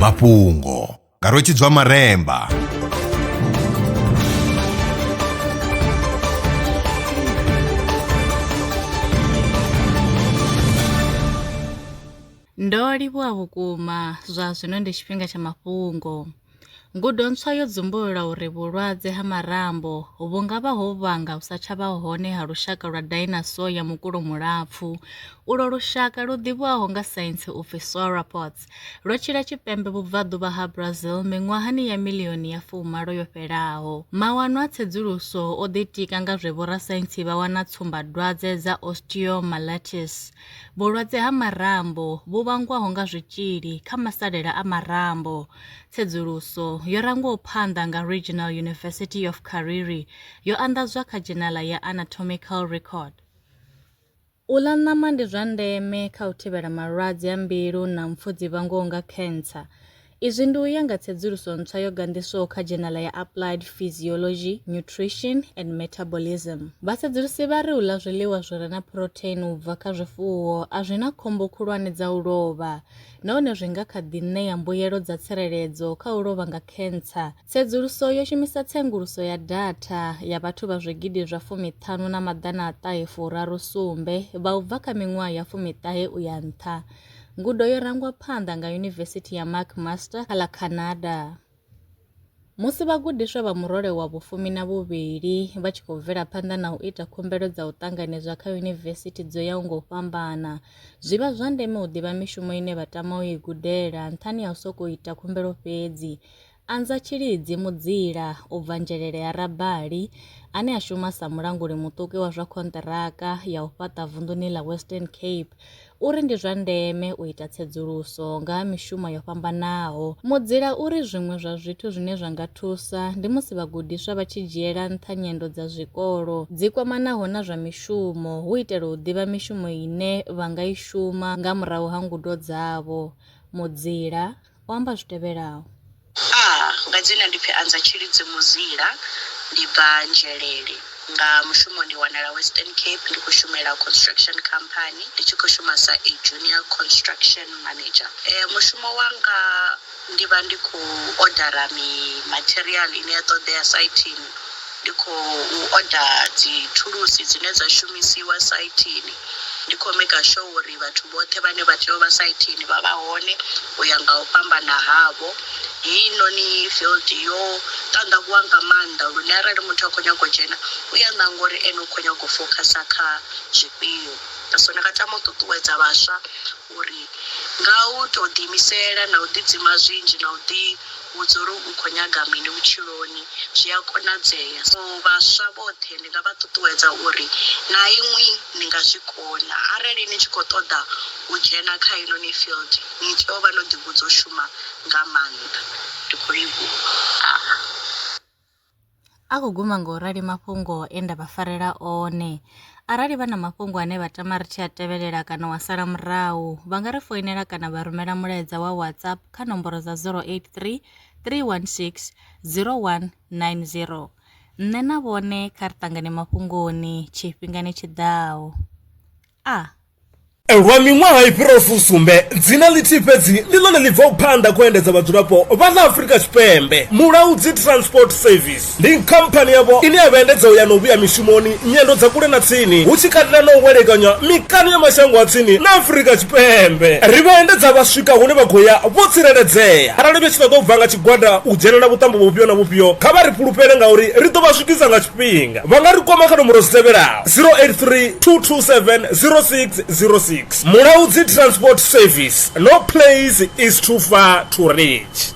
Mafhungo Karochidzwa Maremba. Ndo livhuwa vhukuma zwa zwino ndi tshifhinga tsha mafhungo. Ngudo ntswa yo dzumbulula uri vhulwadze ha marambo vhu nga vha ho vhanga u sa tsha vha hone ha lushaka lwa dinosaur ya mukulo mulapfu. Ulo lushaka lu ḓivhiwaho nga saintsi u pfi sauropods lwo tshila tshipembe vhubvaḓuvha ha Brazil miṅwahani ya miḽioni ya 10 yo fhelaho. Mawanwa a tsedzuluso o ḓitika nga zwe vhorasaintsi vha wana tsumbadwadze dza osteomyelitis. Vhulwadze ha marambo vhu vhangwaho nga zwitzhili kha masalela a marambo. Tsedzuluso yo rangwaho phanḓa nga Regional University of Kariri yo anḓadzwa kha dzhenala ya Anatomical Record. U ḽa ṋama ndi zwa ndeme kha u thivhela malwadze a mbilu na mpfu dzi vhangwaho nga cancer. Izwi ndi u ya nga tsedzuluso ntswa yo gandiswaho kha dzhenala ya Applied Physiology, Nutrition and Metabolism. Vhasedzulusi vha ri u ḽa zwiḽiwa zwi re na protein u bva kha zwifuwo a zwi na khombo khulwane dza u lovha, nahone zwi nga kha ḓi ṋea mbuyelo dza tsireledzo kha u lovha nga cancer. Tsedzuluso yo shumisa tsenguluso ya data ya vhathu vha zwigidi zwa 15 na maḓana a 37 vha u bva kha miṅwaha ya 19 u ya nṱha. Ngudo yo rangwa phanḓa nga Yunivesithi ya McMaster kha ḽa Canada. Musi vhagudiswa vha murole wa vhu12 vha tshi khou bvela phanḓa na u ita khumbelo dza u ṱanganedzwa kha yunivesithi dzo yaho nga u fhambana, zwi vha zwa ndeme u ḓivha mishumo ine vha tama u i gudela nṱhani ha u sokou ita khumbelo fhedzi. Anza Tshilidzi Mudzila u bva Nzhelele ya Rabali ane a shuma sa mulanguli muṱuku wa zwa khonṱiraka ya u fhaṱa vunḓuni ḽa Western Cape uri ndi zwa ndeme u ita tsedzuluso nga ha mishumo yo fhambanaho. Mudzila uri zwiṅwe zwa zwithu zwine zwa nga thusa ndi musi vhagudiswa vha tshi dzhiela nṱha nyendo dza zwikolo dzi kwamanaho na zwa mishumo hu itela u ḓivha mishumo ine vha nga i shuma nga murahu ha ngudo dzavho. Mudzila o amba zwi tevhelaho. Nga dzina ndi pfi Anza Tshilidzi Mudzila, ndi bva Nzhelele. Nga mushumo ndi wanala Western Cape, ndi khou shumela construction company, ndi tshi khou shuma sa a junior construction manager. Mushumo wanga ndi vha ndi khou ordera material ine ya ṱoḓea saitini, ndi khou order dzi thulusi dzine dza shumisiwa saitini, ndi khou maker sure uri vhathu vhoṱhe vhane vha tea u vha saitini vha vha hone u ya nga u fhambana havho. Heinoni field yo ṱanḓavhuwa nga maanḓa lune arali muthu a khou nyaga u dzhena u ya ṋanga uri ene u khou nyaga u focusa kha zwifhio. So ndi nga tama u ṱuṱuwedza vhaswa uri nga u tou ḓiimisela na u ḓidzima zwinzhi na u ḓivhudza uri u khou nyaga mini vhutshiloni zwi a konadzea. So vhaswa vhoṱhe ndi nga vha ṱuṱuwedza uri na iṅwi ni nga zwi kona arali ni tshi khou ṱoḓa u dzhena kha inoni field ni tea u vha no ḓivhudza u shuma nga maanḓa. Ndi khou livhuwa. A khou guma nga u rali mafhungo e nda vha farela one. Arali vha na mafhungo ane vha tama ri tshi a tevhelela kana wa sala murahu, vha nga ri foinela kana vha rumela mulaedza wa WhatsApp kha nomboro dza 083 316 0190. Nṋe na vhone kha ri ṱangane mafhungoni tshifhingani tshiḓaho. Lwa miṅwaha i fhiraho fusumbe dzina ḽithihi fhedzi ḽi ḽone ḽi bvaho phanḓa khou endedza vhadzulapo vha ḽa Afrika Tshipembe. Mulaudzi Transport Service ndi khamphani yavho ine ya vhaendedza u ya na u vhuya mishumoni nyendo dza kule na tsini, hu tshi katela na u welekanya mikano ya mashango a tsini na Afrika Tshipembe. Ri vhaendedza vha swika hune vha khou ya vho tsireledzea. Arali vha tshi ṱoḓa u bva nga tshigwada u dzhenela vhuṱambo vhufhio na vhufhio, kha vha ri fhulufhele ngauri ri ḓo vha swikisa nga tshifhinga. Vha nga ri kwama kha nomboro dzi tevhelaho 083 227 0606. Mulaudzi Transport Service, no place is too far to reach.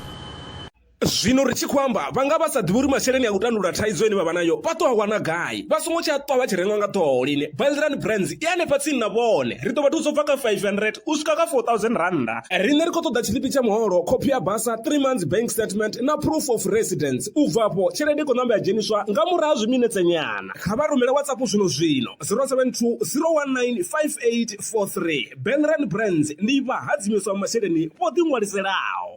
Zwino ri tshi khou amba vhanga vha sa ḓivhi uri masheleni a u tandulula thaidzo ine vha vha nayo vha ṱo a wana gai, vha songo tsha ṱwa vha tshi renga nga ṱhoho lini. Bellrun Brands i hanefha tsini na vhone, ri ḓo vha thusa u bva kha 500 u swika kha 4000 randa. Riṋe ri khou ṱoḓa tshiḽipi tsha muholo, khophi ya basa, 3 months bank statement na proof of residence. U bvapo tshelede i khou ṋamba ya dzheniswa nga murahu ha zwiminetse nyana. Kha vha rumele WhatsApp zwino 072 019 5843. Bellrun Brands ndi vha hadzimiswa masheleni vho ḓi ṅwaliselaho.